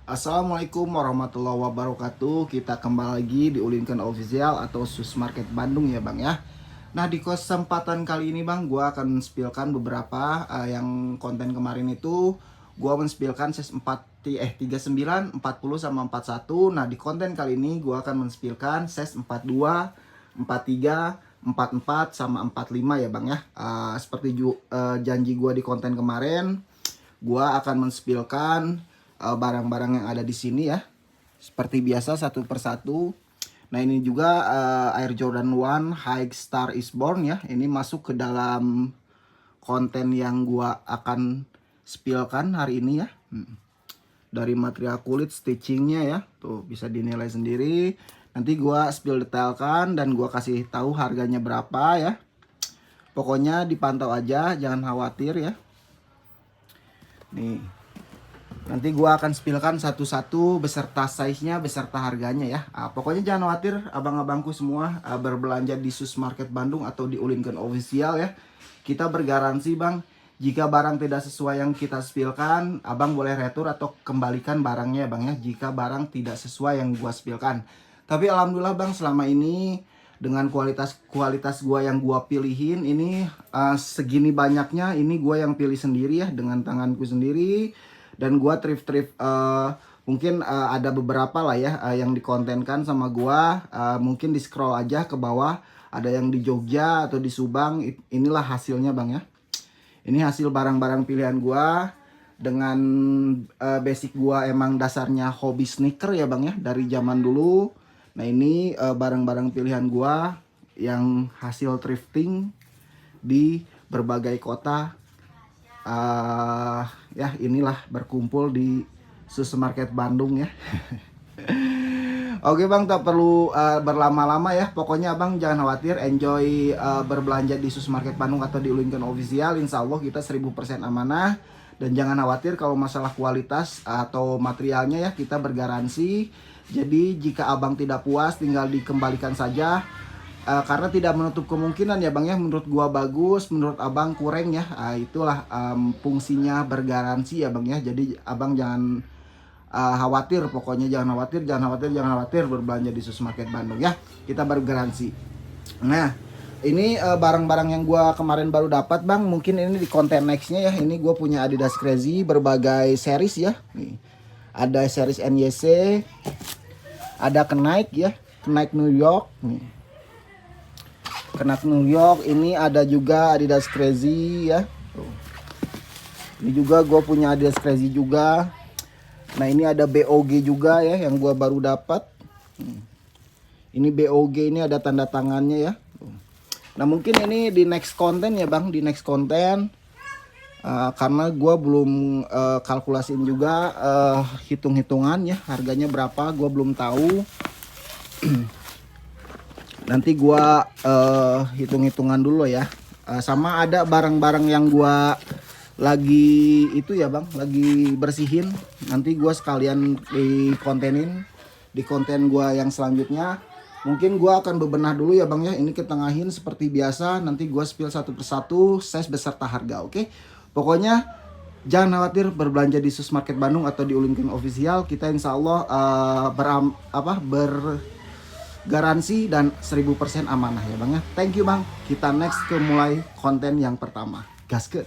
Assalamualaikum warahmatullahi wabarakatuh. Kita kembali lagi di Ulinkan Official atau Sus Market Bandung ya Bang ya. Nah di kesempatan kali ini Bang, gua akan men-spillkan beberapa yang konten kemarin itu gua men-spillkan ses 39, 40 sama 41. Nah di konten kali ini gua akan men-spillkan ses 42, 43, 44 sama 45 ya Bang ya. Seperti janji gua di konten kemarin, gua akan men-spillkan barang-barang yang ada di sini ya, seperti biasa satu persatu. Nah ini juga Air Jordan 1 High Star Is Born ya, ini masuk ke dalam konten yang gua akan spillkan hari ini ya. Dari material kulit, stitchingnya ya, tuh bisa dinilai sendiri. Nanti gua spill detailkan dan gua kasih tahu harganya berapa ya. Pokoknya dipantau aja, jangan khawatir ya. Nih, nanti gua akan spillkan satu-satu beserta size-nya, beserta harganya ya. Pokoknya jangan khawatir abang-abangku semua berbelanja di Sus Market Bandung atau di Ulinkan Official ya. Kita bergaransi Bang, jika barang tidak sesuai yang kita spillkan, abang boleh retur atau kembalikan barangnya ya Bang ya, jika barang tidak sesuai yang gua spillkan. Tapi alhamdulillah Bang, selama ini dengan kualitas gua yang gua pilihin ini segini banyaknya, ini gua yang pilih sendiri ya dengan tanganku sendiri. Dan gua thrift mungkin ada beberapa lah ya yang dikontenkan sama gua, mungkin di scroll aja ke bawah, ada yang di Jogja atau di Subang. Inilah hasilnya Bang ya. Ini hasil barang-barang pilihan gua dengan basic gua emang dasarnya hobi sneaker ya Bang ya, dari zaman dulu. Nah ini barang-barang pilihan gua yang hasil thrifting di berbagai kota. Ya inilah berkumpul di Sus Market Bandung ya. Oke Bang, tak perlu berlama-lama ya. Pokoknya Abang jangan khawatir, enjoy berbelanja di Sus Market Bandung atau di Ulinkan Official. Insya Allah kita 1000% amanah. Dan jangan khawatir kalau masalah kualitas atau materialnya ya, kita bergaransi. Jadi jika Abang tidak puas tinggal dikembalikan saja. Karena tidak menutup kemungkinan ya Bang ya, menurut gua bagus, menurut Abang kurang ya. Itulah fungsinya bergaransi ya Bang ya. Jadi Abang jangan khawatir, pokoknya jangan khawatir berbelanja di Sus Market Bandung ya. Kita bergaransi. Nah, ini barang-barang yang gua kemarin baru dapat Bang, mungkin ini di konten nextnya ya. Ini gua punya Adidas Crazy berbagai series ya. Nih, ada series NYC, ada Kenaik ya, Kenaik New York nih. Kenaik New York, ini ada juga Adidas Crazy ya. Ini juga gue punya Adidas Crazy juga. Nah ini ada BOG juga ya yang gue baru dapat. Ini BOG, ini ada tanda tangannya ya. Nah mungkin ini di next konten ya Bang, di next konten. Karena gue belum kalkulasiin juga hitung-hitungan ya, harganya berapa gue belum tahu. Nanti gua hitung-hitungan dulu ya. Sama ada barang-barang yang gua lagi itu ya Bang, lagi bersihin. Nanti gua sekalian dikontenin di konten gua yang selanjutnya. Mungkin gua akan bebenah dulu ya Bang ya. Ini ketengahin seperti biasa. Nanti gua spill satu persatu size beserta harga, oke? Pokoknya jangan khawatir berbelanja di Sus Market Bandung atau di Ulinkan Official. Kita insya Allah garansi dan 1000% amanah ya Bang ya. Thank you Bang. Kita next ke mulai konten yang pertama. Gaskeun.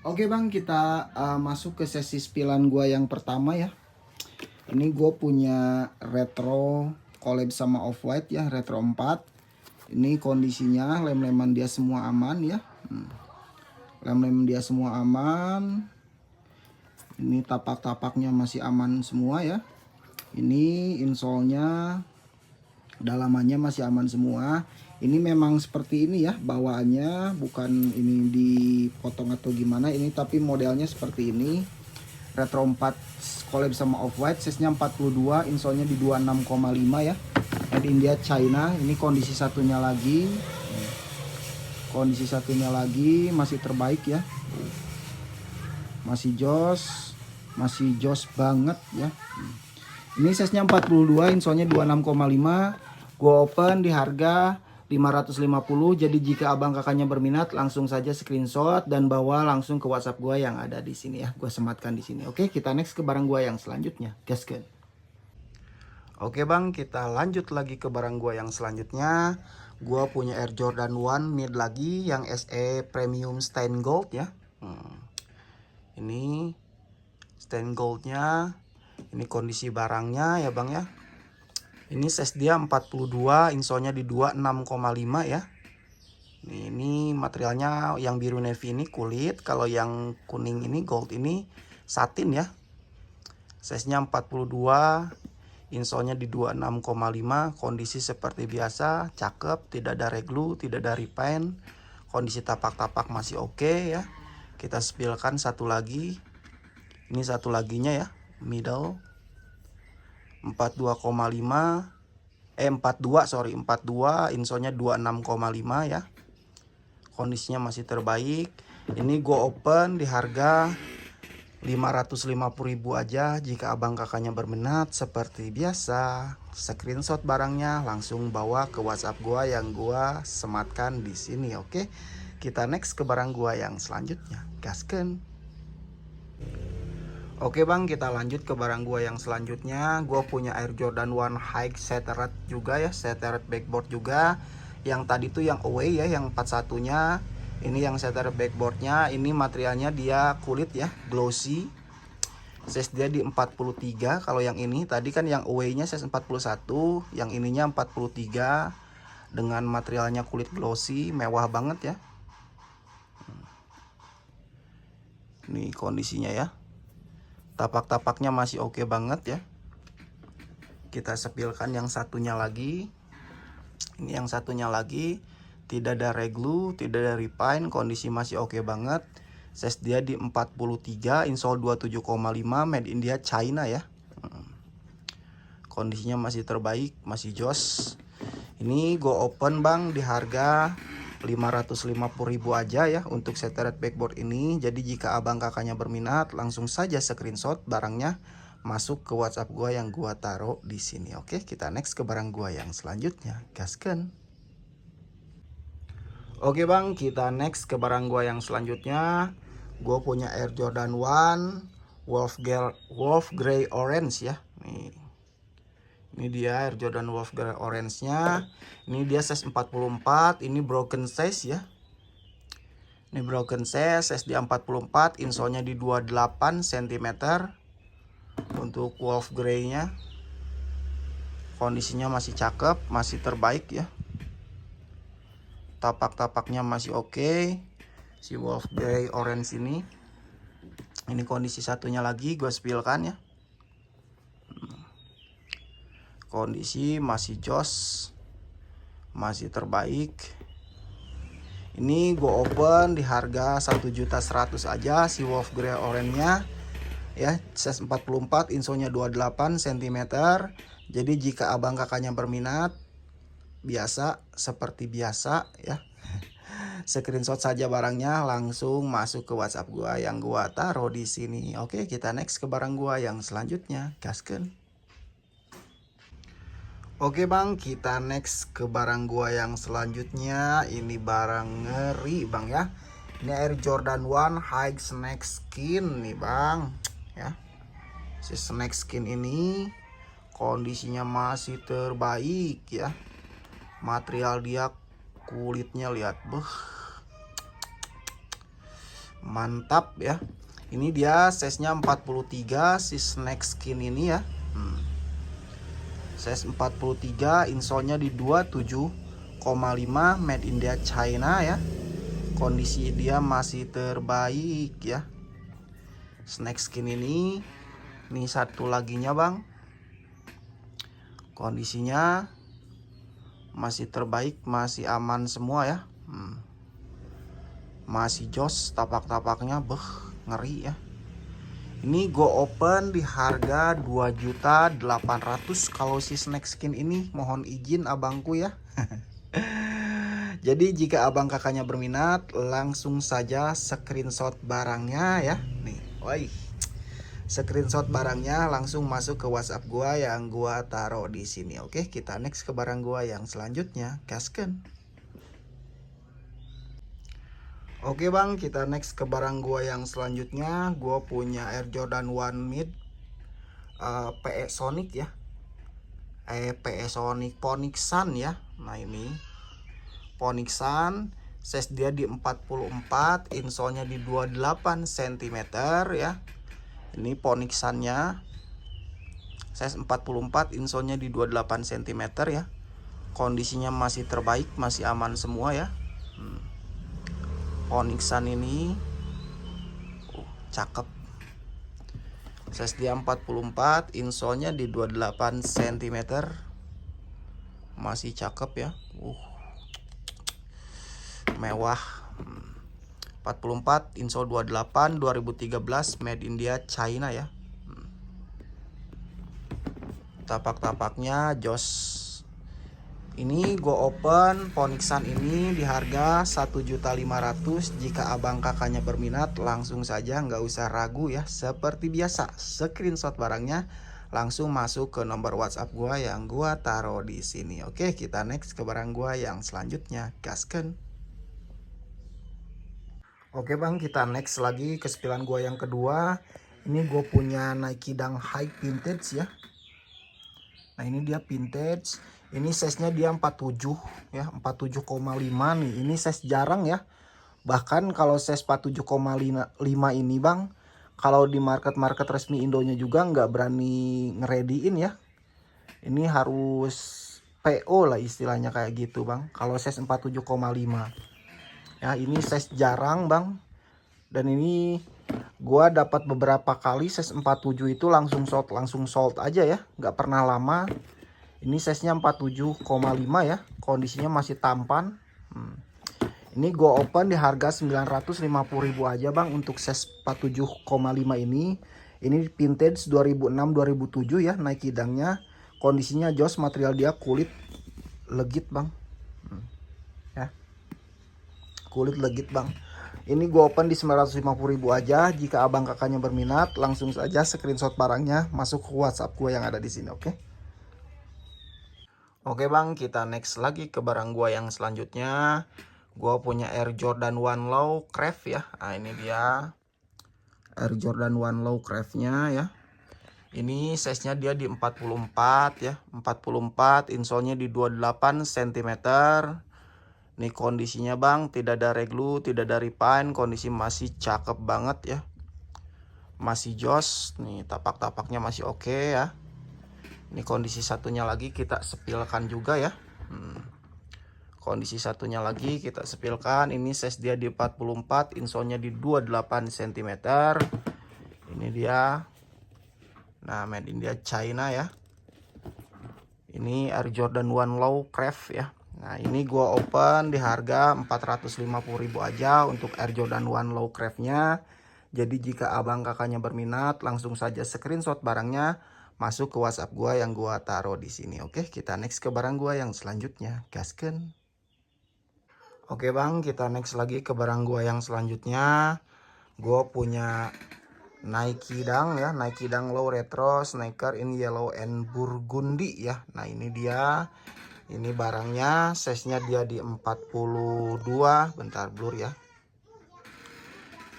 Oke Bang, kita masuk ke sesi spillan gua yang pertama ya. Ini gue punya retro collab sama Off-White ya, retro 4. Ini kondisinya lem-leman dia semua aman ya. Lem-lem dia semua aman. Ini tapak-tapaknya masih aman semua ya. Ini insolnya, dalamannya masih aman semua. Ini memang seperti ini ya bawaannya, bukan ini dipotong atau gimana. Ini tapi modelnya seperti ini. Retro 4 collab sama Off-White, size-nya 42, insolnya di 26,5 ya. Made in India China. Ini kondisi satunya lagi. Kondisi satunya lagi masih terbaik ya. Masih jos banget ya. Ini size-nya 42, insolnya 26,5. Gua open di harga 550. Jadi jika abang kakaknya berminat langsung saja screenshot dan bawa langsung ke WhatsApp gua yang ada di sini ya. Gua sematkan di sini. Oke, kita next ke barang gua yang selanjutnya. Gaskeun. Oke bang, kita lanjut lagi ke barang gua yang selanjutnya. Gua punya Air Jordan 1 mid lagi yang SE Premium Stain Gold ya. Ini stain goldnya. Ini kondisi barangnya ya bang ya. Ini size dia 42, insolnya di 26,5 ya. Ini materialnya yang biru navy ini kulit, kalau yang kuning ini gold ini satin ya. Size-nya 42, insolnya di 26,5, kondisi seperti biasa, cakep, tidak ada reglu, tidak ada repaint. Kondisi tapak-tapak masih oke ya. Kita spillkan satu lagi. Ini satu laginya ya, middle 42,5 42 insolnya 26,5 ya. Kondisinya masih terbaik. Ini go open di harga 550.000 aja. Jika abang kakaknya berminat seperti biasa, screenshot barangnya langsung bawa ke WhatsApp gua yang gua sematkan di sini. Oke, kita next ke barang gua yang selanjutnya. Gaskeun. Oke bang, kita lanjut ke barang gua yang selanjutnya. Gua punya Air Jordan 1 High Shattered juga ya, Shattered backboard juga. Yang tadi tuh yang away ya, yang 41-nya. Ini yang Shattered backboardnya. Ini materialnya dia kulit ya, glossy. Size dia di 43. Kalau yang ini tadi kan yang away-nya size 41, yang ininya 43 dengan materialnya kulit glossy, mewah banget ya. Ini kondisinya ya. Tapak-tapaknya masih oke banget ya. Kita sepilkan yang satunya lagi. Ini yang satunya lagi. Tidak ada reglu, tidak ada repaint. Kondisi masih oke banget. Size dia di 43, insole 27,5, made in India China ya. Kondisinya masih terbaik, masih jos. Ini go open bang di harga 550.000 aja ya untuk Shattered backboard ini. Jadi jika abang kakaknya berminat langsung saja screenshot barangnya masuk ke WhatsApp gua yang gua taruh di sini. Oke, kita next ke barang gua yang selanjutnya. Gaskeun. Oke bang, kita next ke barang gua yang selanjutnya. Gua punya Air Jordan 1 Wolf Grey Orange ya. Nih. Ini dia Air Jordan Wolf Grey Orange-nya. Ini dia size 44, ini broken size ya. Ini broken size di 44, insolnya di 28 cm. Untuk Wolf Grey-nya. Kondisinya masih cakep, masih terbaik ya. Tapak-tapaknya masih oke. Si Wolf Grey Orange ini. Ini kondisi satunya lagi gue spillkan ya. Kondisi masih jos, masih terbaik. Ini gue open di harga 1.100.000 aja si Wolf Grey Orange-nya ya, size 44, insolnya 28 cm. Jadi jika abang kakaknya berminat biasa seperti biasa ya, screenshot saja barangnya langsung masuk ke WhatsApp gua yang gua taruh di sini. Oke, kita next ke barang gua yang selanjutnya. Gaskeun. Oke bang, kita next ke barang gua yang selanjutnya. Ini barang ngeri bang ya. Ini Air Jordan 1 High Snake Skin nih bang ya. Si Snake Skin ini kondisinya masih terbaik ya. Material dia kulitnya lihat, mantap ya. Ini dia size-nya 43 si Snake Skin ini ya. Size 43, insolnya di 27,5, made in India China ya. Kondisi dia masih terbaik ya. Snake Skin ini satu laginya bang. Kondisinya masih terbaik, masih aman semua ya. Masih jos, tapak-tapaknya ngeri ya. Ini go open di harga 2.800.000 kalau si Snake Skin ini. Mohon izin abangku ya. Jadi jika abang kakaknya berminat langsung saja screenshot barangnya ya. Nih, woi. Screenshot barangnya langsung masuk ke WhatsApp gua yang gua taruh di sini. Oke, kita next ke barang gua yang selanjutnya. Gaskeun. Oke bang, kita next ke barang gua yang selanjutnya. Gua punya Air Jordan 1 Mid PE Sonic ya. PE Sonic Phoenix Sun ya. Nah ini Phoenix Sun, size dia di 44, insole-nya di 28 cm ya. Ini Phoenix Sun-nya size 44, insole-nya di 28 cm ya. Kondisinya masih terbaik, masih aman semua ya. Phoenix Sun ini cakep. Size dia 44, insole-nya di 28 cm. Masih cakep ya. Mewah. 44, insole 28, 2013, made India China ya. Tapak-tapaknya jos. Ini gue open Phoenix Sun ini di harga 1.500.000. Jika abang kakaknya berminat, langsung saja, nggak usah ragu ya. Seperti biasa, screenshot barangnya, langsung masuk ke nomor WhatsApp gue yang gue taruh di sini. Oke, kita next ke barang gue yang selanjutnya, gasken. Oke bang, kita next lagi ke spilan gue yang kedua. Ini gue punya Nike Dunk High Vintage ya. Nah ini dia vintage. Ini size-nya dia 47 ya, 47,5 nih. Ini size jarang ya. Bahkan kalau size 47,5 ini bang, kalau di market-market resmi Indonya juga nggak berani ngerediin ya. Ini harus PO lah istilahnya kayak gitu bang. Kalau size 47,5. Ya ini size jarang bang. Dan ini gua dapat beberapa kali size 47 itu langsung sold aja ya. Nggak pernah lama. Ini size-nya 47,5 ya. Kondisinya masih tampan. Ini gue open di harga 950.000 aja bang untuk size 47,5 ini. Ini vintage 2006-2007 ya Nike Dunk-nya. Kondisinya jos, material dia kulit legit bang. Ya. Kulit legit bang. Ini gue open di 950.000 aja. Jika abang kakaknya berminat, langsung saja screenshot barangnya masuk ke WhatsApp gue yang ada di sini, oke? Oke bang, kita next lagi ke barang gua yang selanjutnya. Gua punya Air Jordan 1 Low Craft ya. Nah ini dia Air Jordan 1 Low Craft-nya ya. Ini size-nya dia di 44 ya. 44, insole-nya di 28 cm. Ini kondisinya bang, tidak ada reglu, tidak ada repaint. Kondisi masih cakep banget ya. Masih jos. Nih tapak-tapaknya masih oke ya. Ini kondisi satunya lagi kita sepilkan juga ya. Kondisi satunya lagi kita sepilkan. Ini size dia di 44, insole-nya di 28 cm. Ini dia. Nah, made India China ya. Ini Air Jordan 1 Low Craft ya. Nah, ini gua open di harga 450.000 aja untuk Air Jordan 1 Low Craft-nya. Jadi jika abang kakaknya berminat, langsung saja screenshot barangnya masuk ke WhatsApp gua yang gua taruh di sini. Oke, kita next ke barang gua yang selanjutnya, gasken. Oke bang, kita next lagi ke barang gua yang selanjutnya. Gua punya Nike Dunk ya, Nike Dunk Low Retro sneaker in yellow and burgundy ya. Nah ini dia, ini barangnya, size-nya dia di 42, bentar blur ya.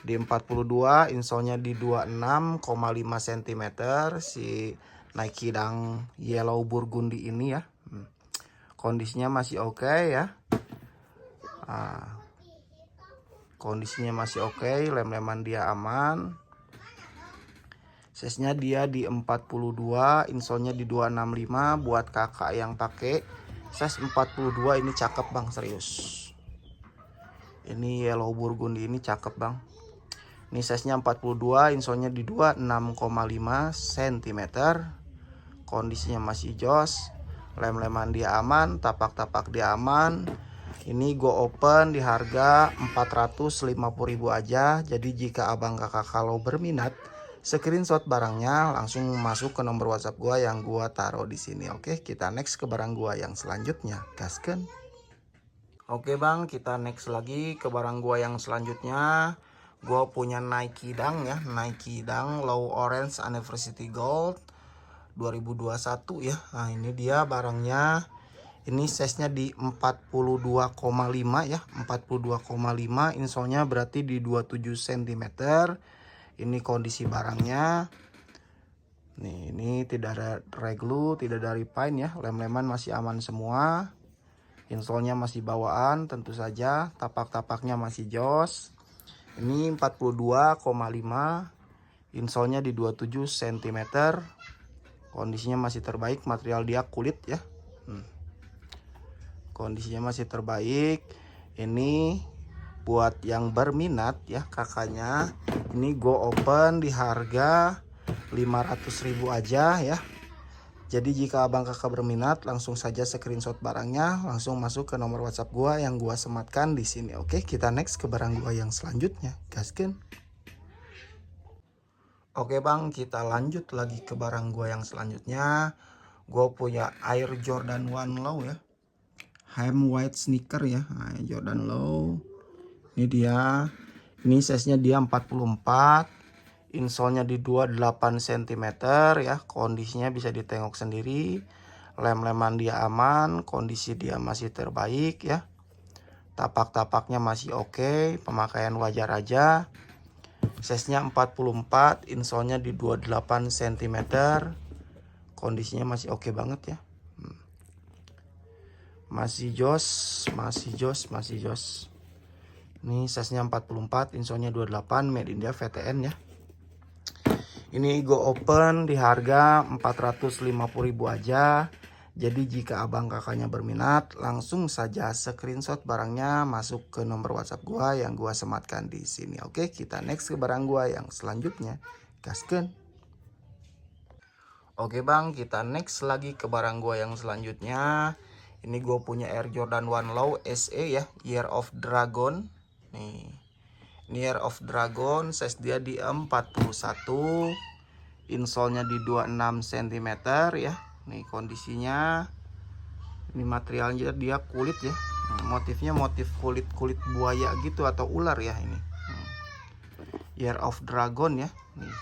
Di 42, insole-nya di 26,5 cm si Nike Dunk Yellow Burgundy ini ya. Kondisinya masih oke ya. Kondisinya masih oke, lem-leman dia aman. Size-nya dia di 42, insole-nya di 265. Buat kakak yang pakai size 42 ini cakep bang, serius. Ini Yellow Burgundy ini cakep bang. Ini size-nya 42, insole-nya di 26,5 cm. Kondisinya masih jos. Lem-leman dia aman, tapak-tapak dia aman. Ini gue open di harga 450.000 aja. Jadi jika abang kakak kalau berminat, screenshot barangnya langsung masuk ke nomor WhatsApp gue yang gue taruh di sini. Oke, kita next ke barang gue yang selanjutnya, gasken. Oke bang, kita next lagi ke barang gue yang selanjutnya. Gue punya Nike Dunk ya, Nike Dunk Low Orange Anniversary Gold 2021 ya. Nah ini dia barangnya. Ini size-nya di 42,5 ya, 42,5. Insolnya berarti di 27 cm. Ini kondisi barangnya. Nih, ini tidak ada reglu, tidak ada repaint ya. Lem-leman masih aman semua. Insolnya masih bawaan tentu saja. Tapak-tapaknya masih jos. Ini 42,5. Insolnya di 27 cm. Kondisinya masih terbaik, material dia kulit ya. Kondisinya masih terbaik. Ini buat yang berminat ya kakaknya, ini go open di harga 500.000 aja ya. Jadi jika abang kakak berminat, langsung saja screenshot barangnya, langsung masuk ke nomor WhatsApp gua yang gua sematkan di sini. Oke, kita next ke barang gua yang selanjutnya. Gaskeun. Oke bang, kita lanjut lagi ke barang gua yang selanjutnya. Gua punya Air Jordan 1 Low ya. Hem white sneaker ya, nah, Jordan Low. Ini dia. Ini size-nya dia 44. Insolnya di 28 cm ya. Kondisinya bisa ditengok sendiri. Lem-leman dia aman, kondisi dia masih terbaik ya. Tapak-tapaknya masih oke, pemakaian wajar aja. Size-nya 44, insolnya di 28 cm. Kondisinya masih oke banget ya. Masih jos. Ini size-nya 44, insolnya 28, made in India VTN ya. Ini go open di harga 450.000 aja. Jadi jika abang kakaknya berminat, langsung saja screenshot barangnya masuk ke nomor WhatsApp gua yang gua sematkan di sini. Oke, kita next ke barang gua yang selanjutnya. Gaskeun. Oke bang, kita next lagi ke barang gua yang selanjutnya. Ini gue punya Air Jordan 1 Low SE ya, Year of Dragon. Nih, ini Year of Dragon, size dia di 41, insolnya di 26 cm ya. Nih kondisinya, ini materialnya dia kulit ya, motifnya motif kulit buaya gitu atau ular ya ini. Year of Dragon ya. Nih,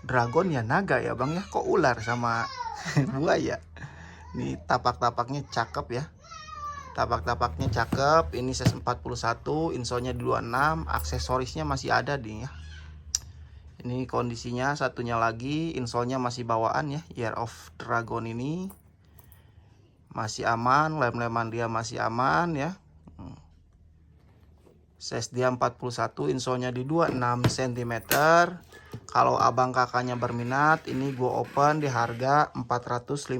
dragon ya naga ya bang ya, kok ular sama buaya. Ini tapak-tapaknya cakep ya. Tapak-tapaknya cakep. Ini size 41, insolnya di 26, aksesorisnya masih ada nih ya. Ini kondisinya satunya lagi, insolnya masih bawaan ya. Year of Dragon ini masih aman, lem-leman dia masih aman ya. Size dia 41, insolnya di 26 cm. Kalau abang kakaknya berminat, ini gue open di harga 450.000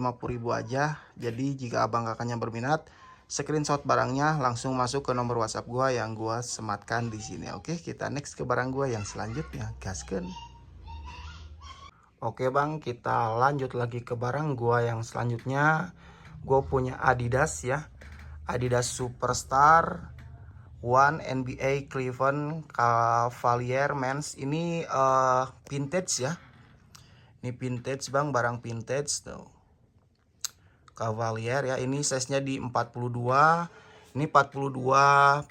aja. Jadi jika abang kakaknya berminat, screenshot barangnya langsung masuk ke nomor WhatsApp gue yang gue sematkan di sini. Oke, kita next ke barang gue yang selanjutnya. Gaskeun. Oke bang, kita lanjut lagi ke barang gue yang selanjutnya. Gue punya Adidas ya, Adidas Superstar One NBA Cleveland Cavalier Men's. Ini vintage ya. Ini vintage bang, barang vintage tuh. Cavalier ya. Ini size-nya di 42. Ini 42,5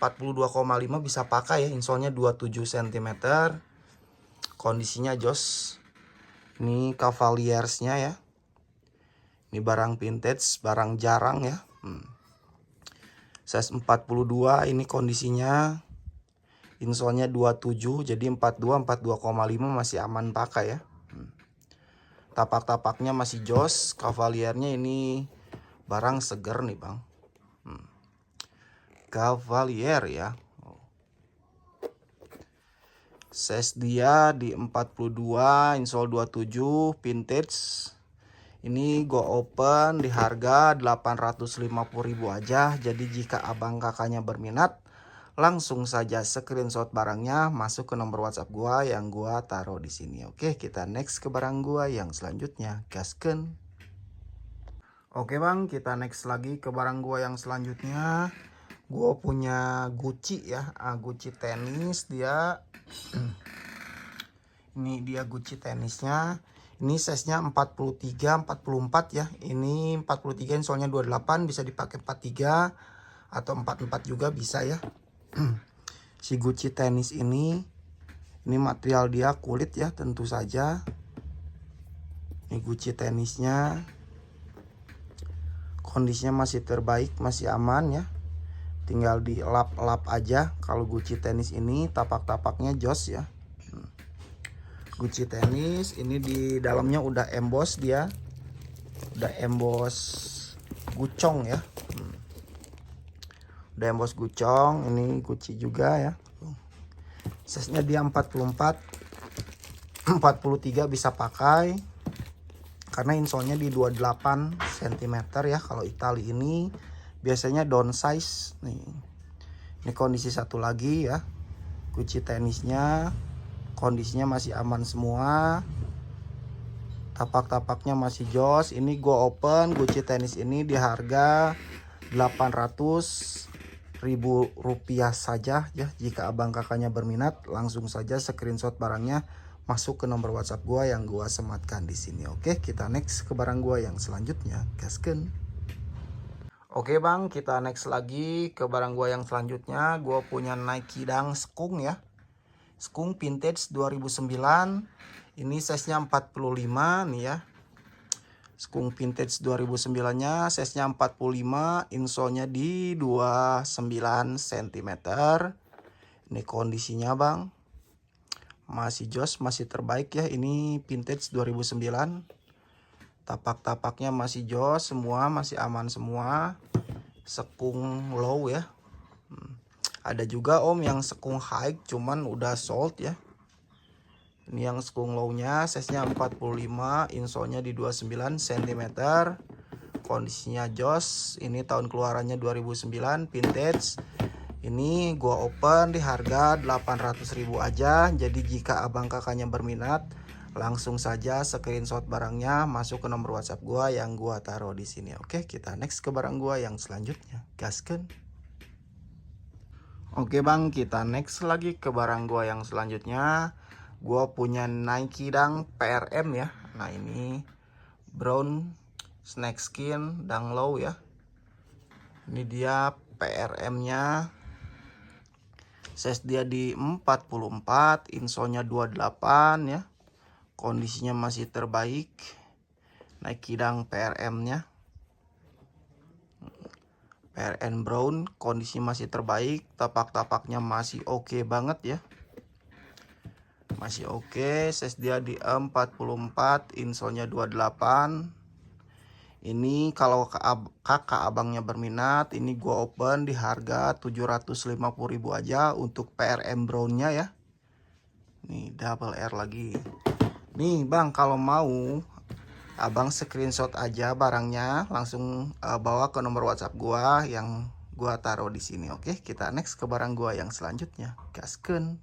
bisa pakai ya. Insolnya 27 cm. Kondisinya jos. Ini Cavaliersnya ya. Ini barang vintage, barang jarang ya. Size 42, ini kondisinya insolnya 27, jadi 42,5 masih aman pakai ya. Tapak-tapaknya masih jos, Cavaliernya ini barang seger nih bang. Cavalier ya. Size dia di 42, insol 27, vintage. Ini go open di harga 850.000 aja. Jadi jika abang kakaknya berminat, langsung saja screenshot barangnya masuk ke nomor WhatsApp gua yang gua taruh di sini. Oke, kita next ke barang gua yang selanjutnya. Gaskeun. Oke bang, kita next lagi ke barang gua yang selanjutnya. Gua punya Gucci ya, Gucci tenis dia. Ini dia Gucci tenisnya. Ini size-nya 43, 44 ya. Ini 43, insolnya 28, bisa dipakai 43 atau 44 juga bisa ya. Si Gucci tenis ini material dia kulit ya, tentu saja. Ini Gucci tenisnya. Kondisinya masih terbaik, masih aman ya. Tinggal di lap-lap aja. Kalau Gucci tenis ini tapak-tapaknya jos ya. Gucci tenis ini di dalamnya udah emboss dia. Udah emboss gucong ya. Udah emboss gucong. Ini Gucci juga ya. Size-nya dia 44 43 bisa pakai. Karena insole-nya di 28 cm ya. Kalau Itali ini biasanya down size nih. Ini kondisi satu lagi ya. Gucci tenisnya kondisinya masih aman semua. Tapak-tapaknya masih jos. Ini gua open Gucci tenis ini di harga 800.000 rupiah saja ya. Jika abang kakaknya berminat, langsung saja screenshot barangnya, masuk ke nomor WhatsApp gua yang gua sematkan di sini. Oke, kita next ke barang gua yang selanjutnya. Gasken. Oke bang, kita next lagi ke barang gua yang selanjutnya. Gua punya Nike Dunk Skunk ya. Skunk vintage 2009. Ini size-nya 45 nih ya. Skunk vintage 2009-nya size-nya 45, insole-nya di 29 cm. Ini kondisinya bang, masih jos, masih terbaik ya. Ini vintage 2009. Tapak-tapaknya masih jos semua, masih aman semua. Skunk low ya. Ada juga om yang skunk high cuman udah sold ya. Ini yang skunk low-nya size-nya 45, insole-nya di 29 cm. Kondisinya jos. Ini tahun keluarannya 2009, vintage. Ini gua open di harga 800.000 aja. Jadi jika abang kakaknya berminat, langsung saja screenshot barangnya, masuk ke nomor WhatsApp gua yang gua taruh di sini. Oke, kita next ke barang gua yang selanjutnya. Gasken. Oke bang, kita next lagi ke barang gua yang selanjutnya. Gua punya Nike Dunk PRM ya. Nah ini brown snakeskin Dunk low ya. Ini dia PRM-nya. Size dia di 44, insole-nya 28 ya. Kondisinya masih terbaik. Nike Dunk PRM-nya. PRN brown, kondisi masih terbaik. Tapak-tapaknya masih oke banget ya. Masih oke. Size dia di 44, insole-nya 28. Ini kalau kakak abangnya berminat, ini gua open di harga 750.000 aja untuk PRM brown-nya ya. Nih double R lagi. Nih bang, kalau mau abang screenshot aja barangnya, langsung bawa ke nomor WhatsApp gua yang gua taruh di sini. Oke, kita next ke barang gua yang selanjutnya. Gasken.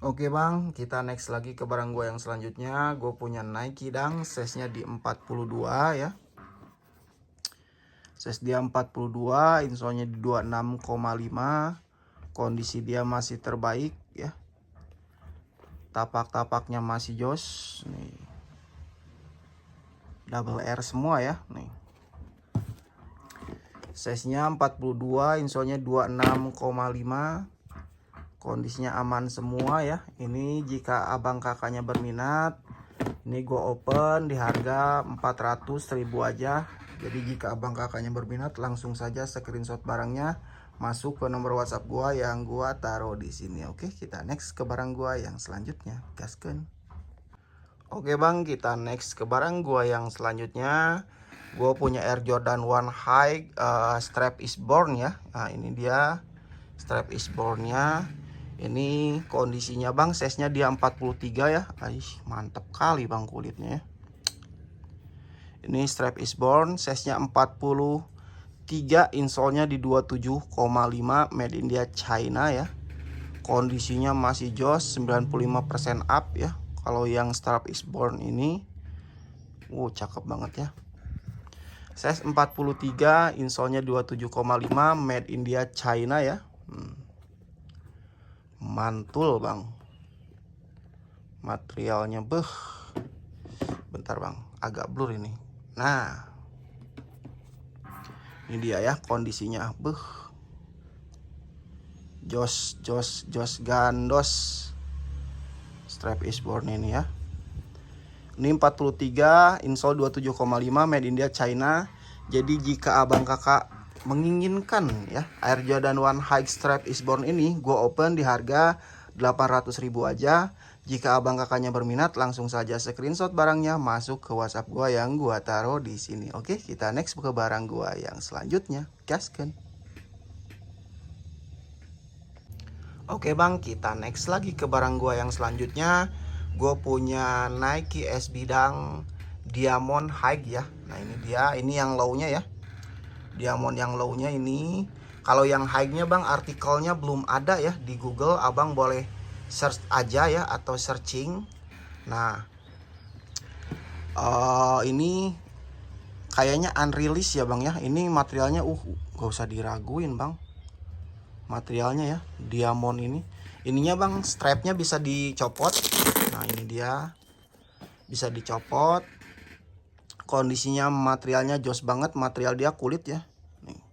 Oke bang, kita next lagi ke barang gue yang selanjutnya. Gue punya Nike Dunk, size-nya di 42 ya. Size dia 42, insole-nya di 26,5. Kondisi dia masih terbaik ya. Tapak-tapaknya masih jos. Nih. Double R semua ya. Nih. Size-nya 42, insole-nya 26,5. Kondisinya aman semua ya. Ini jika abang kakaknya berminat, ini gue open di harga 400.000 aja. Jadi jika abang kakaknya berminat, langsung saja screenshot barangnya, masuk ke nomor WhatsApp gue yang gue taruh di sini. Oke, kita next ke barang gue yang selanjutnya. Gasken. Oke bang, kita next ke barang gue yang selanjutnya. Gue punya Air Jordan 1 High Strap is Born ya. Nah ini dia Strap is Born-nya. Ini kondisinya bang, size-nya dia 43 ya. Mantap kali bang kulitnya ya. Ini strap is born, size-nya 43, insole-nya di 27,5, made in China ya. Kondisinya masih jos, 95% up ya. Kalau yang strap is born ini, cakep banget ya. Size 43, insole-nya 27,5, made in China ya. Mantul bang, materialnya bentar bang, agak blur ini. Nah ini dia ya kondisinya, jos gandos. Strap is born ini ya. Ini 43, insole 27,5, made in India China. Jadi jika abang kakak menginginkan ya Air Jordan 1 High Strap Eastbourne ini, gue open di harga 800.000 aja. Jika abang kakaknya berminat, langsung saja screenshot barangnya, masuk ke WhatsApp gue yang gue taruh di sini. Oke, kita next ke barang gue yang selanjutnya. Gaskan. Oke bang, kita next lagi ke barang gue yang selanjutnya. Gue punya Nike SB Dunk Diamond High ya. Nah ini dia, ini yang low-nya ya. Diamond yang low-nya ini. Kalau yang high-nya bang, artikelnya belum ada ya di Google. Abang boleh search aja ya, atau searching. Nah ini kayaknya unreleased ya bang ya. Ini materialnya gak usah diraguin bang. Materialnya ya, diamond ini. Ininya bang, strapnya bisa dicopot. Nah ini dia, bisa dicopot. Kondisinya materialnya jos banget, material dia kulit ya. Nih.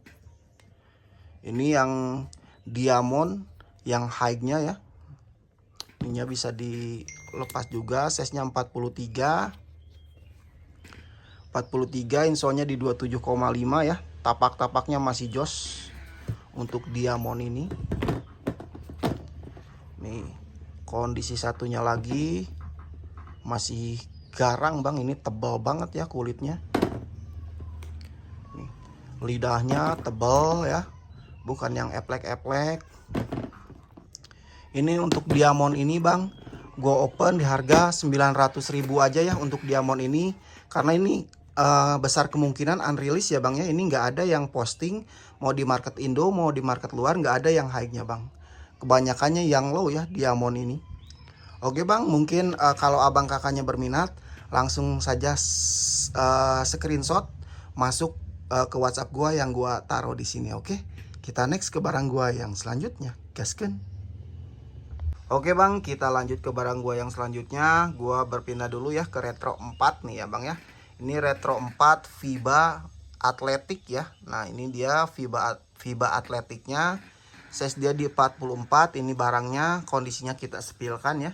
Ini yang diamond yang high-nya ya. Ininya bisa dilepas juga, size-nya 43. 43, insole-nya di 27,5 ya. Tapak-tapaknya masih jos untuk diamond ini. Nih, kondisi satunya lagi masih garang bang, ini tebal banget ya kulitnya. Nih, lidahnya tebal ya, bukan yang eplek-eplek. Ini untuk diamond ini bang, gue open di harga 900.000 aja ya untuk diamond ini. Karena ini besar kemungkinan unreleased ya bang ya. Ini nggak ada yang posting, mau di market Indo mau di market luar, nggak ada yang high-nya bang. Kebanyakannya yang low ya diamond ini. Oke bang, mungkin kalau abang kakaknya berminat, langsung saja screenshot masuk ke WhatsApp gua yang gua taruh di sini. Oke, kita next ke barang gua yang selanjutnya. Gaskan. Oke bang, kita lanjut ke barang gua yang selanjutnya. Gua berpindah dulu ya ke Retro 4 nih ya bang ya. Ini Retro 4 FIBA Athletic ya. Nah ini dia FIBA Athleticnya. Size dia di 44. Ini barangnya, kondisinya kita spillkan ya.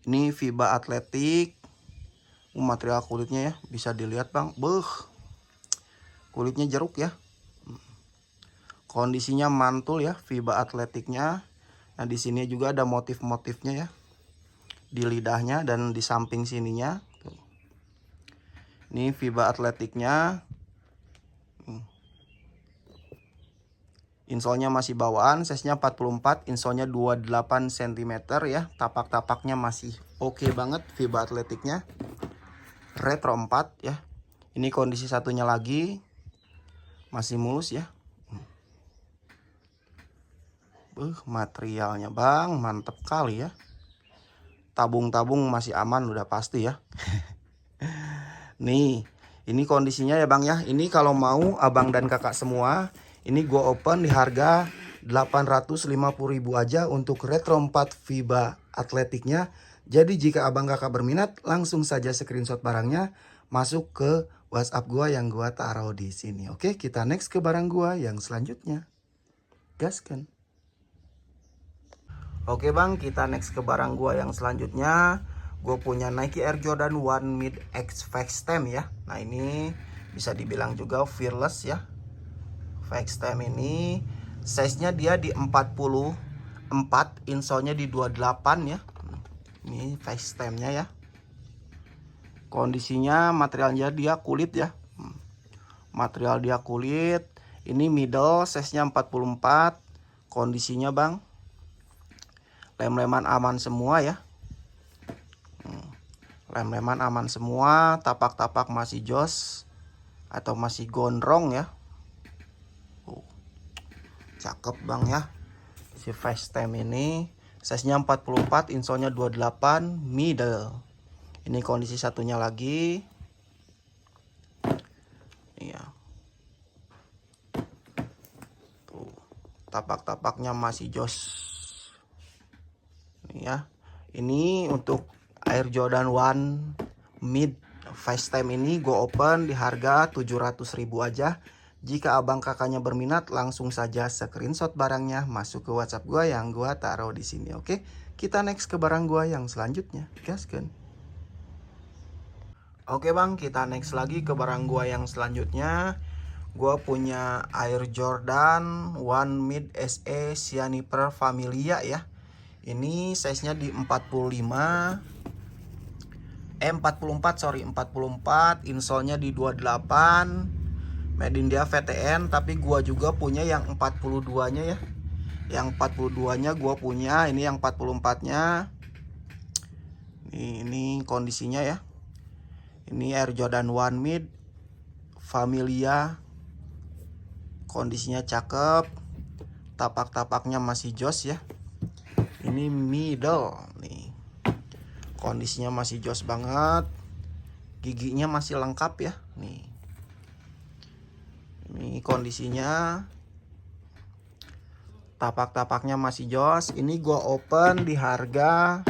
Ini FIBA Athletic. Material kulitnya ya, bisa dilihat bang. Kulitnya jeruk ya. Kondisinya mantul ya FIBA Athleticnya. Nah di sini juga ada motif-motifnya ya. Di lidahnya dan di samping sininya. Tuh. Ini FIBA Athleticnya. Insole-nya masih bawaan, size-nya 44, insole-nya 28 cm ya. Tapak-tapaknya masih oke banget FIBA Athletic-nya. Retro 4 ya. Ini kondisi satunya lagi masih mulus ya. Materialnya bang, mantep kali ya. Tabung-tabung masih aman udah pasti ya. Nih, ini kondisinya ya bang ya. Ini kalau mau abang dan kakak semua, ini gue open di harga 850.000 aja untuk Retro 4 FIBA Athletic-nya. Jadi jika abang kakak berminat, langsung saja screenshot barangnya, masuk ke WhatsApp gue yang gue taruh di sini. Oke, kita next ke barang gue yang selanjutnya. Gaskan. Oke bang, kita next ke barang gue yang selanjutnya. Gue punya Nike Air Jordan 1 Mid X Flex Stem ya. Nah ini bisa dibilang juga fearless ya. Flex Stem ini size-nya dia di 44, insole-nya di 28 ya. Ini Flex Stem-nya ya. Kondisinya materialnya dia kulit ya. Material dia kulit. Ini middle, size-nya 44. Kondisinya bang, lem-leman aman semua ya. Lem-leman aman semua, tapak-tapak masih jos atau masih gondrong ya. Cakep bang ya. Si Flex Stem ini size-nya 44, insole-nya 28, middle. Ini kondisi satunya lagi. Iya. Tuh, tapak-tapaknya masih jos. Nih ya. Ini untuk Air Jordan 1 Mid Flex Stem ini gue open di harga 700.000 aja. Jika abang kakaknya berminat, langsung saja screenshot barangnya, masuk ke WhatsApp gue yang gue taruh di sini. Oke, kita next ke barang gue yang selanjutnya. Gaskan. Oke bang, kita next lagi ke barang gua yang selanjutnya. Gua punya Air Jordan One Mid SE Cyanipher Familia ya. Ini size nya di 44 sorry 44, insole-nya di 28, made in India VTN, tapi gua juga punya yang 42-nya ya. Yang 42-nya gua punya, ini yang 44-nya. Ini kondisinya ya. Ini Air Jordan One Mid Familia. Kondisinya cakep. Tapak-tapaknya masih jos ya. Ini middle nih. Kondisinya masih jos banget. Giginya masih lengkap ya. Nih. Ini kondisinya. Tapak-tapaknya masih jos. Ini gua open di harga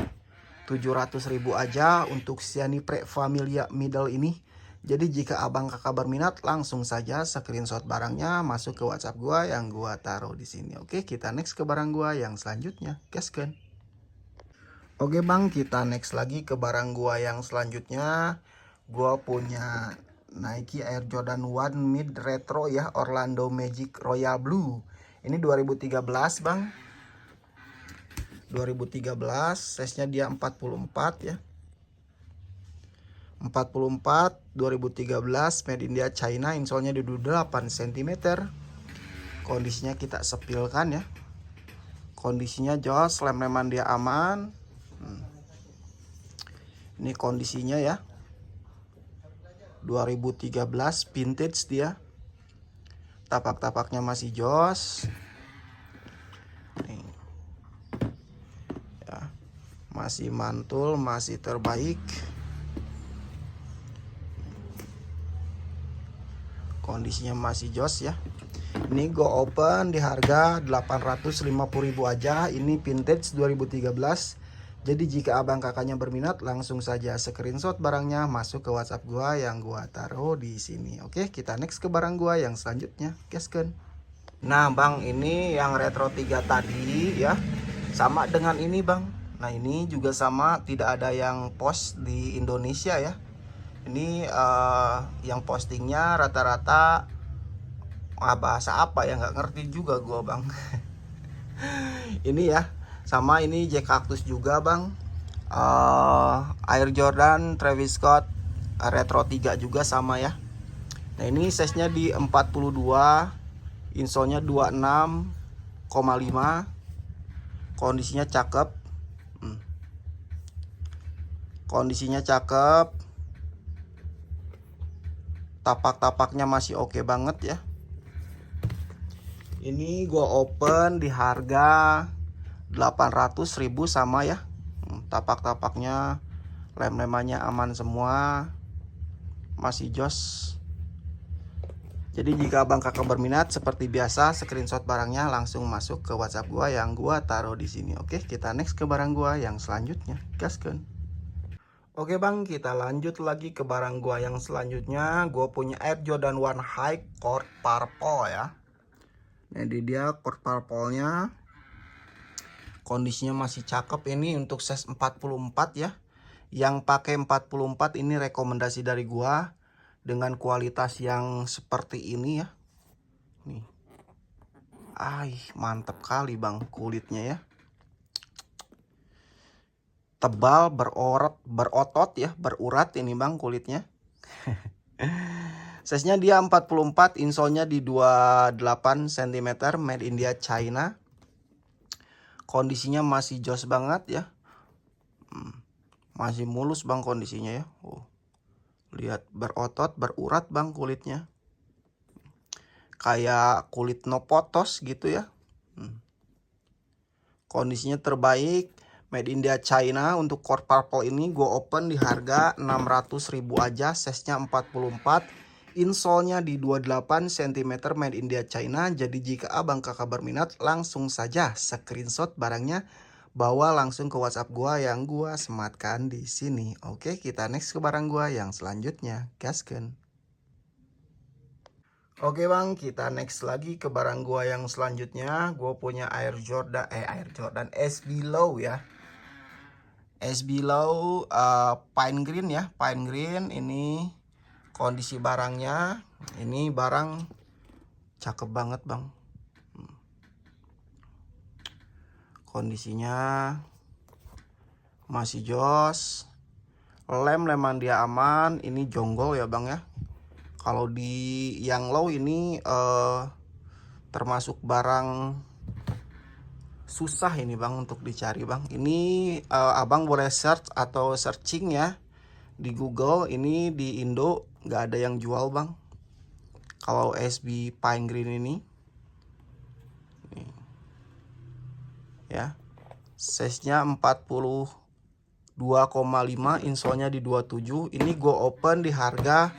700.000 aja untuk Cyanipher Familia middle ini. Jadi jika abang kakak berminat, langsung saja screenshot barangnya masuk ke WhatsApp gua yang gua taruh di sini. Oke, kita next ke barang gua yang selanjutnya. Gaskan. Oke bang, kita next lagi ke barang gua yang selanjutnya. Gua punya Nike Air Jordan One Mid Retro ya, Orlando Magic Royal Blue. Ini 2013 bang. 2013, size-nya dia 44 ya. 44 2013, made in India China, insole-nya di 8 cm. Kondisinya kita sepilkan ya. Kondisinya jos, lem-leman dia aman. Ini kondisinya ya. 2013 vintage dia. Tapak-tapaknya masih jos. Nih. Ya. Masih mantul, masih terbaik. Kondisinya masih jos ya. Ini go open di harga 850.000 aja. Ini vintage 2013. Jadi jika abang kakaknya berminat, langsung saja screenshot barangnya masuk ke WhatsApp gua yang gua taruh di sini. Oke, kita next ke barang gua yang selanjutnya. Gaskan. Nah, bang, ini yang retro 3 tadi ya. Sama dengan ini, bang. Nah, ini juga sama, tidak ada yang post di Indonesia ya. Ini yang postingnya rata-rata bahasa apa ya, nggak ngerti juga gua bang. Ini ya, sama ini Jack Cactus juga bang. Air Jordan Travis Scott Retro 3 juga sama ya. Nah ini size nya di 42, insole-nya 26,5. Kondisinya cakep. Kondisinya cakep. Tapak-tapaknya masih oke banget ya. Ini gua open di harga 800.000 sama ya. Tapak-tapaknya, lem-lemannya aman semua. Masih jos. Jadi jika abang kakak berminat, seperti biasa screenshot barangnya langsung masuk ke WhatsApp gua yang gua taruh di sini. Oke, kita next ke barang gua yang selanjutnya. Gaskan. Oke bang, kita lanjut lagi ke barang gua yang selanjutnya. Gua punya Air Jordan One High Court Purple ya. Jadi dia court purple-nya. Kondisinya masih cakep. Ini untuk size 44 ya. Yang pakai 44 ini rekomendasi dari gua. Dengan kualitas yang seperti ini ya. Nih. Mantep kali bang kulitnya ya. Tebal, berotot ya, berurat ini bang kulitnya. Size-nya dia 44, insole-nya di 28 cm, made in India China. Kondisinya masih jos banget ya. Masih mulus bang kondisinya ya. Lihat berotot, berurat bang kulitnya. Kayak kulit no potos gitu ya. Kondisinya terbaik. Made in India China. Untuk court purple ini gue open di harga 600.000 aja. Size-nya 44. Insole-nya di 28 cm, made in India China. Jadi jika abang kakak berminat, langsung saja screenshot barangnya, bawa langsung ke WhatsApp gua yang gua sematkan di sini. Oke, kita next ke barang gua yang selanjutnya. Gaskan. Oke bang, kita next lagi ke barang gua yang selanjutnya. Gua punya Air Jordan SB Low ya. SB Low Pine Green ya, Pine Green. Ini kondisi barangnya, ini barang cakep banget bang. Kondisinya masih jos, lem-leman dia aman. Ini jonggol ya bang ya. Kalau di yang low ini termasuk barang susah ini bang untuk dicari bang. Ini abang boleh search atau searching ya di Google. Ini di Indo nggak ada yang jual bang, kalau SB Pine Green ini. Nih. Ya, size-nya 42,5, insolnya di 27. Ini gue open di harga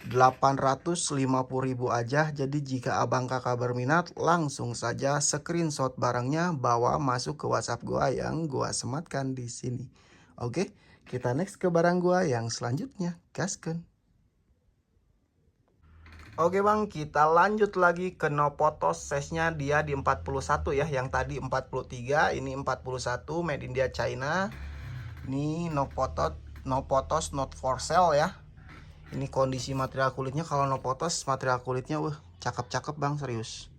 850.000 aja. Jadi jika abang kakak berminat, langsung saja screenshot barangnya, bawa masuk ke WhatsApp gua yang gua sematkan di sini. Oke, kita next ke barang gua yang selanjutnya. Gaskan. Oke bang, kita lanjut lagi ke Nopotos. Size-nya dia di 41 ya. Yang tadi 43, ini 41, made in India China. Ini Nopotos not for sale ya. Ini kondisi material kulitnya, kalau Nopotos material kulitnya cakep-cakep bang, serius.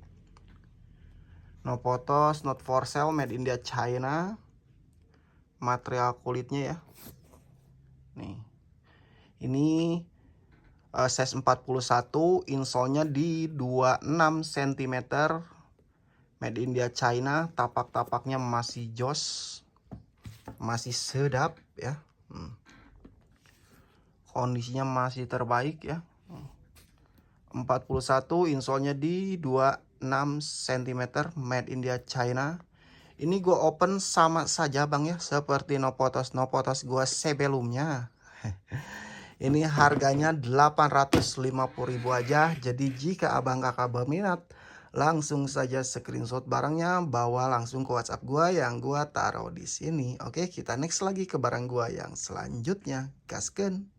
Nopotos not for sale, made in India China. Material kulitnya ya. Nih. Ini size 41, insolnya di 26 cm. Made in India China, tapak-tapaknya masih jos. Masih sedap ya. Kondisinya masih terbaik ya. 41, insolnya di 26 cm, made in India China. Ini gue open sama saja bang ya, seperti Nopotos gue sebelumnya. Ini harganya 850.000 aja. Jadi jika abang kakak berminat, langsung saja screenshot barangnya, bawa langsung ke WhatsApp gua yang gua taruh di sini. Oke, kita next lagi ke barang gua yang selanjutnya. Gasken.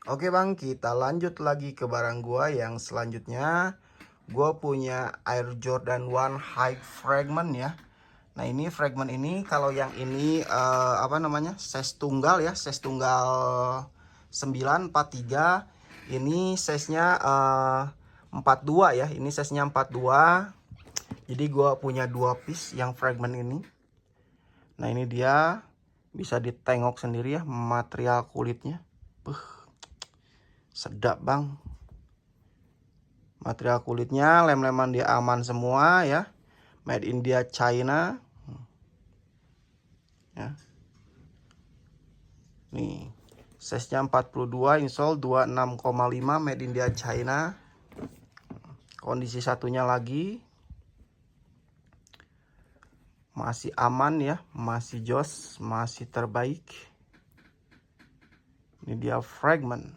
Oke bang, kita lanjut lagi ke barang gua yang selanjutnya. Gua punya Air Jordan 1 High Fragment ya. Nah ini fragment ini, kalau yang ini size tunggal ya, size tunggal 943. Ini size nya 42 ya, ini size nya 42. Jadi gua punya 2 piece yang fragment ini. Nah ini dia, bisa ditengok sendiri ya material kulitnya. Sedap bang. Material kulitnya, lem-leman dia aman semua ya. Made in India China. Ya. Nih, size-nya 42, insole 26,5, made in India China. Kondisi satunya lagi masih aman ya, masih jos, masih terbaik. Ini dia fragment.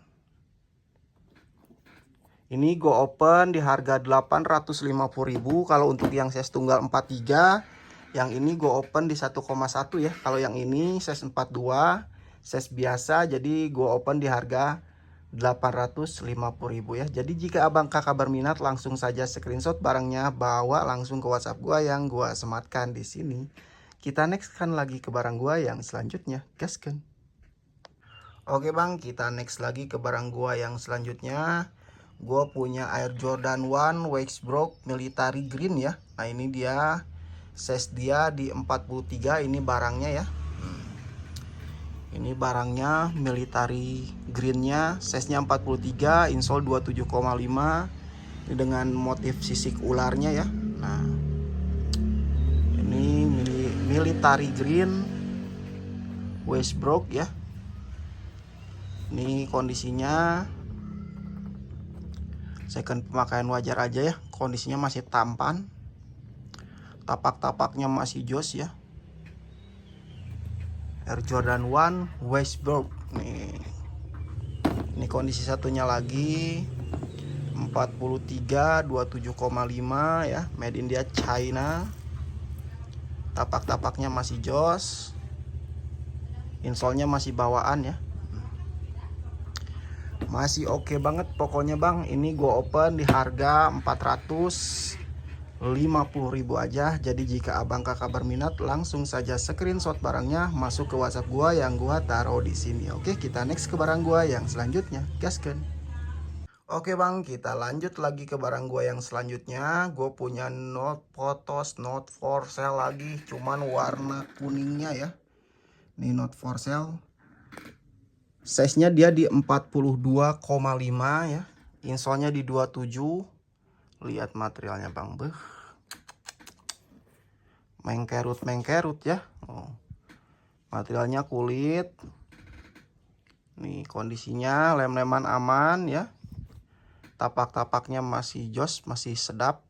Ini gue open di harga 850.000. Kalau untuk yang size tunggal 43, yang ini gue open di 1,1 ya. Kalau yang ini size 42, size biasa, jadi gue open di harga 850.000 ya. Jadi jika abang kakak berminat, langsung saja screenshot barangnya, bawa langsung ke WhatsApp gue yang gue sematkan di sini. Kita next kan lagi ke barang gue yang selanjutnya. Gaskan. Oke bang, kita next lagi ke barang gue yang selanjutnya. Gue punya Air Jordan 1 Waxbrook Military Green ya. Nah ini dia, size dia di 43. Ini barangnya ya. Ini barangnya military greennya, size nya 43, insole 27,5. Ini dengan motif sisik ularnya ya. Nah ini military green Waxbrook ya. Ini kondisinya second pemakaian wajar aja ya. Kondisinya masih tampan, tapak-tapaknya masih jos ya. Air Jordan 1 Waxbrook. Nih. Ini kondisi satunya lagi 43, 27,5 ya, made in India China. Tapak-tapaknya masih jos. Insolnya masih bawaan ya. Masih oke banget pokoknya bang. Ini gue open di harga 450.000 50.000 aja. Jadi jika abang kakak berminat, langsung saja screenshot barangnya, masuk ke WhatsApp gua yang gua taruh di sini. Oke, kita next ke barang gua yang selanjutnya. Gaskan. Oke bang, kita lanjut lagi ke barang gua yang selanjutnya. Gue punya Note Photos Note for Sale lagi, cuman warna kuningnya ya. Nih Note for Sale. Size-nya dia di 42,5 ya. Insolnya di 27. Lihat materialnya bang, mengkerut ya. Materialnya kulit. Nih kondisinya lem-leman aman ya. Tapak-tapaknya masih jos, masih sedap.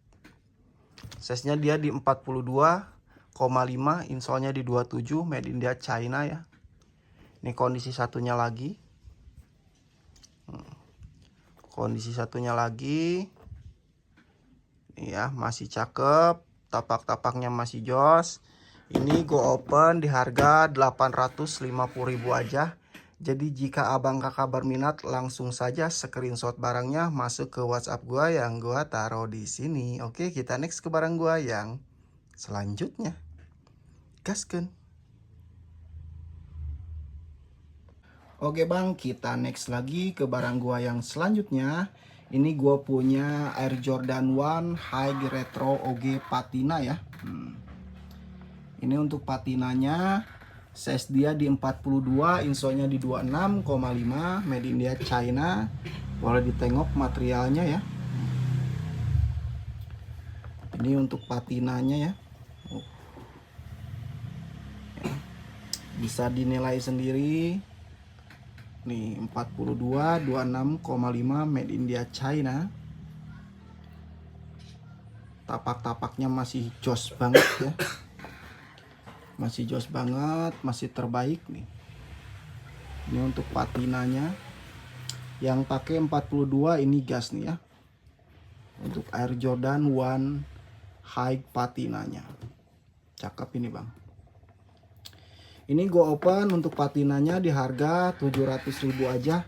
Size-nya dia di 42,5, insolnya di 27, made in China ya. Ini kondisi satunya lagi. Kondisi satunya lagi. Ini ya, masih cakep. Tapak-tapaknya masih jos. Ini gue open di harga 850.000 aja. Jadi jika abang kakak berminat, langsung saja screenshot barangnya, masuk ke WhatsApp gua yang gua taruh di sini. Oke, kita next ke barang gua yang selanjutnya. Gaskan. Oke bang, kita next lagi ke barang gua yang selanjutnya. Ini gua punya Air Jordan 1 High Retro OG Patina ya. Ini untuk patinanya. Size dia di 42, insolnya di 26,5, made in China. Boleh ditengok materialnya ya. Ini untuk patinanya ya. Bisa dinilai sendiri. Nih 42, 26,5, made in China. Tapak-tapaknya masih jos banget ya. Masih jos banget, masih terbaik nih. Ini untuk patinanya. Yang pakai 42 ini gas nih ya. Untuk Air Jordan 1 High patinanya. Cakep ini bang. Ini gue open untuk patinanya di harga 700.000 aja.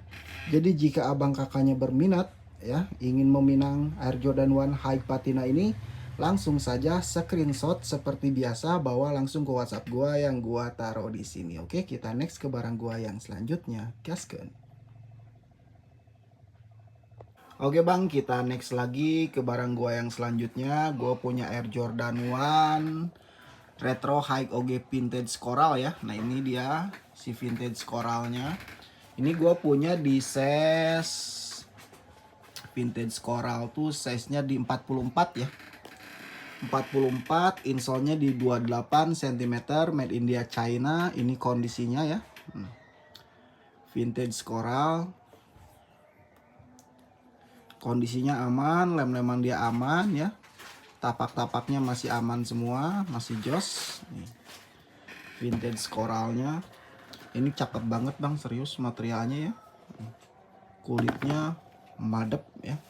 Jadi jika abang kakaknya berminat ya, ingin meminang Air Jordan 1 High patina ini, langsung saja screenshot seperti biasa, bawa langsung ke WhatsApp gua yang gua taruh di sini. Oke, kita next ke barang gua yang selanjutnya. Gaskan. Oke bang, kita next lagi ke barang gua yang selanjutnya. Gua punya Air Jordan 1 Retro High OG Vintage Coral ya. Nah ini dia si vintage coralnya. Ini gua punya di size vintage coral tuh, size-nya di 44 ya. 44, insolnya di 28 cm, made in China. Ini kondisinya ya. Vintage coral. Kondisinya aman, lem-leman dia aman ya. Tapak-tapaknya masih aman semua, masih jos. Nih. Vintage coralnya. Ini cakep banget bang, serius materialnya ya. Kulitnya madep ya.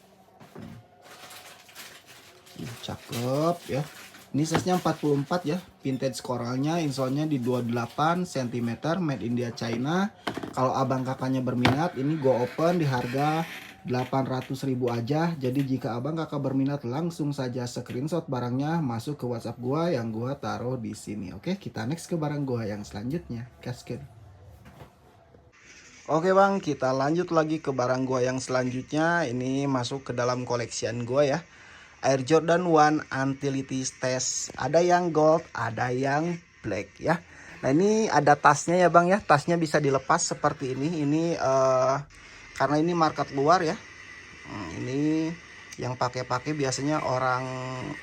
Cakep ya. Ini size-nya 44 ya. Vintage coralnya, insolnya di 28 cm, made in China. Kalau abang kakaknya berminat, ini gue open di harga 800.000 aja. Jadi jika abang kakak berminat, langsung saja screenshot barangnya, masuk ke WhatsApp gua yang gua taruh di sini. Oke, kita next ke barang gua yang selanjutnya. Gaskan. Oke bang, kita lanjut lagi ke barang gua yang selanjutnya. Ini masuk ke dalam koleksian gua ya. Air Jordan 1 Antility Test. Ada yang gold, ada yang black ya. Nah ini ada tasnya ya bang ya. Tasnya bisa dilepas seperti ini. Ini karena ini market luar ya. Ini yang pakai biasanya orang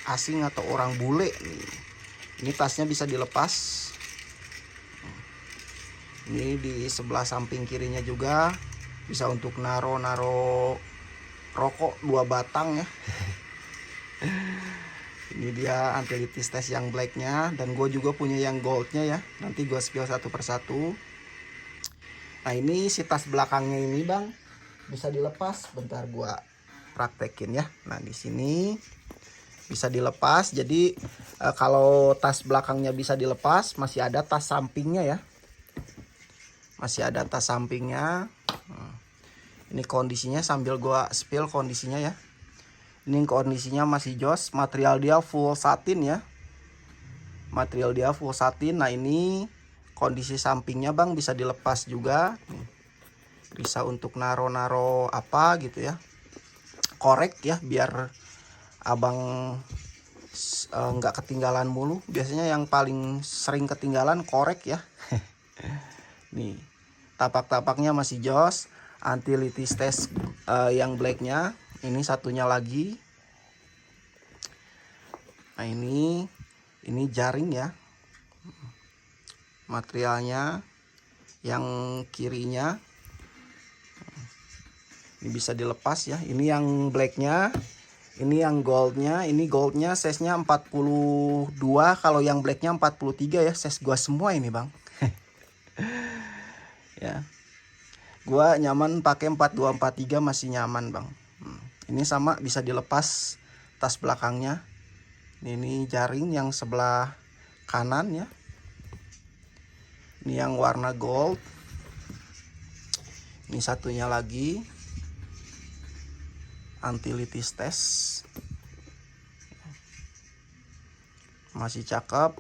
asing atau orang bule. Ini tasnya bisa dilepas. Ini di sebelah samping kirinya juga bisa untuk naro rokok 2 batang ya. Ini dia Antility Test yang blacknya, dan gue juga punya yang goldnya ya. Nanti gue spill satu persatu. Nah ini si tas belakangnya ini bang bisa dilepas. Bentar gue praktekin ya. Nah di sini bisa dilepas. Jadi kalau tas belakangnya bisa dilepas, masih ada tas sampingnya ya. Masih ada tas sampingnya. Ini kondisinya sambil gue spill kondisinya ya. Ini kondisinya masih jos. Material dia full satin ya. Material dia full satin. Nah ini kondisi sampingnya bang bisa dilepas juga. Bisa untuk naro-naro apa gitu ya. Korek ya biar abang nggak ketinggalan mulu. Biasanya yang paling sering ketinggalan korek ya. Nih tapak-tapaknya masih jos. Anti litis test yang blacknya. Ini satunya lagi. Nah ini jaring ya. Materialnya yang kirinya ini bisa dilepas ya. Ini yang blacknya. Ini yang goldnya, ini goldnya size-nya 42, kalau yang blacknya 43 ya, size gua semua ini bang. Ya, gua nyaman pakai 42 43 masih nyaman bang. Ini sama bisa dilepas tas belakangnya. Ini jaring yang sebelah kanan ya. Ini yang warna gold. Ini satunya lagi. Anti litis test masih cakep.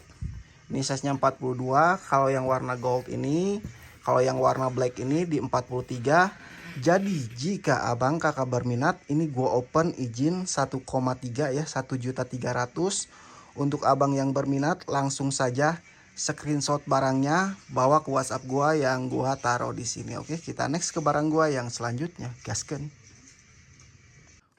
Ini size nya 42. Kalau yang warna gold ini, kalau yang warna black ini di 43. Jadi jika abang kakak berminat, ini gua open izin 1,3 ya, 1.300.000. Untuk abang yang berminat langsung saja screenshot barangnya, bawa ke WhatsApp gua yang gua taruh di sini. Oke, kita next ke barang gua yang selanjutnya. Gasken.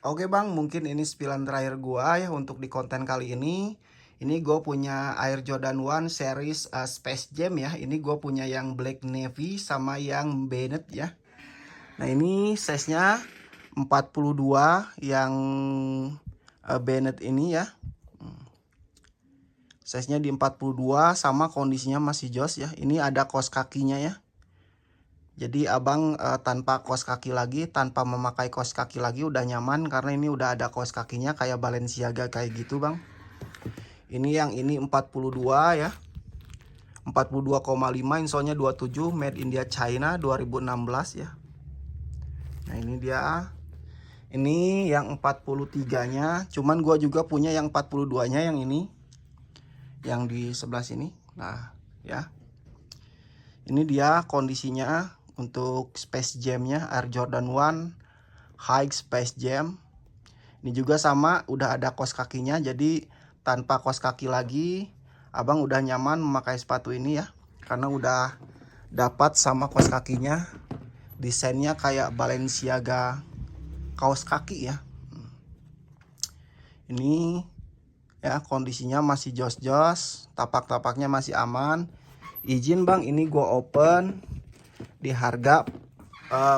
Oke bang, mungkin ini spillan terakhir gua ya untuk di konten kali ini. Ini gue punya Air Jordan 1 series Space Jam ya. Ini gue punya yang Black Navy sama yang Bennett ya. Nah ini size-nya 42 yang Bennett ini ya. Size-nya di 42 sama kondisinya masih jos ya. Ini ada kaos kakinya ya. Jadi abang tanpa kaos kaki lagi, tanpa memakai kaos kaki lagi udah nyaman karena ini udah ada kaos kakinya kayak Balenciaga kayak gitu bang. Ini yang ini 42 ya. 42,5 insolnya 27 made India China 2016 ya. Nah ini dia. Ini yang 43-nya, cuman gua juga punya yang 42-nya yang ini. Yang di sebelah sini. Nah, ya. Ini dia kondisinya. Untuk Space Jam-nya Air Jordan 1 High Space Jam. Ini juga sama udah ada kaos kakinya, jadi tanpa kaos kaki lagi abang udah nyaman memakai sepatu ini ya, karena udah dapat sama kaos kakinya. Desainnya kayak Balenciaga kaos kaki ya. Ini ya kondisinya masih jos-jos, tapak-tapaknya masih aman. Izin bang, ini gua open di harga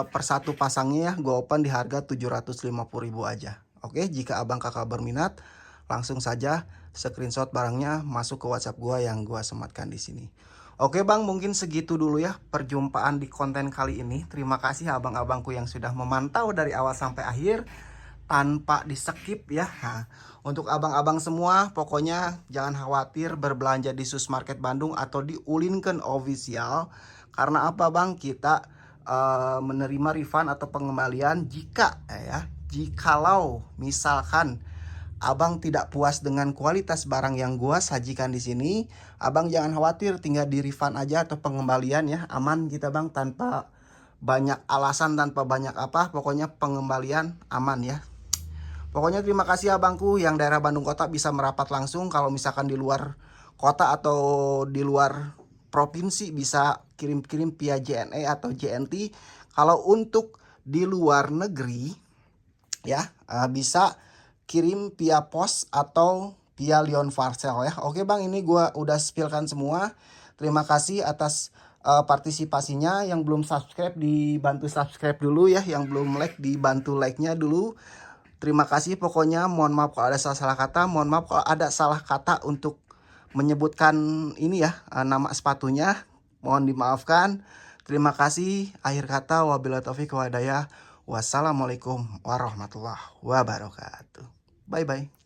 per satu pasangnya ya, gue open di harga 750.000 aja. Oke, jika abang kakak berminat langsung saja screenshot barangnya masuk ke WhatsApp gue yang gue sematkan di sini. Oke bang, mungkin segitu dulu ya perjumpaan di konten kali ini. Terima kasih abang-abangku yang sudah memantau dari awal sampai akhir tanpa di skip ya. Nah, untuk abang-abang semua pokoknya jangan khawatir berbelanja di Susmarket Bandung atau di Ulinken Official. Karena apa bang, kita menerima refund atau pengembalian jikalau misalkan abang tidak puas dengan kualitas barang yang gua sajikan di sini, abang jangan khawatir, tinggal di refund aja atau pengembalian ya. Aman kita bang, tanpa banyak alasan, tanpa banyak apa, pokoknya pengembalian aman ya. Pokoknya terima kasih abangku yang daerah Bandung Kota bisa merapat langsung. Kalau misalkan di luar kota atau di luar provinsi bisa kirim-kirim via JNE atau JNT. Kalau untuk di luar negeri ya bisa kirim via pos atau via Lion Parcel ya. Oke bang, ini gua udah spillkan semua. Terima kasih atas partisipasinya. Yang belum subscribe dibantu subscribe dulu ya. Yang belum like dibantu like-nya dulu. Terima kasih pokoknya. Mohon maaf kalau ada salah kata. Mohon maaf kalau ada salah kata untuk menyebutkan ini ya nama sepatunya. Mohon dimaafkan. Terima kasih. Akhir kata wabillahi taufiq wal hidayah. Wassalamualaikum warahmatullahi wabarakatuh. Bye bye.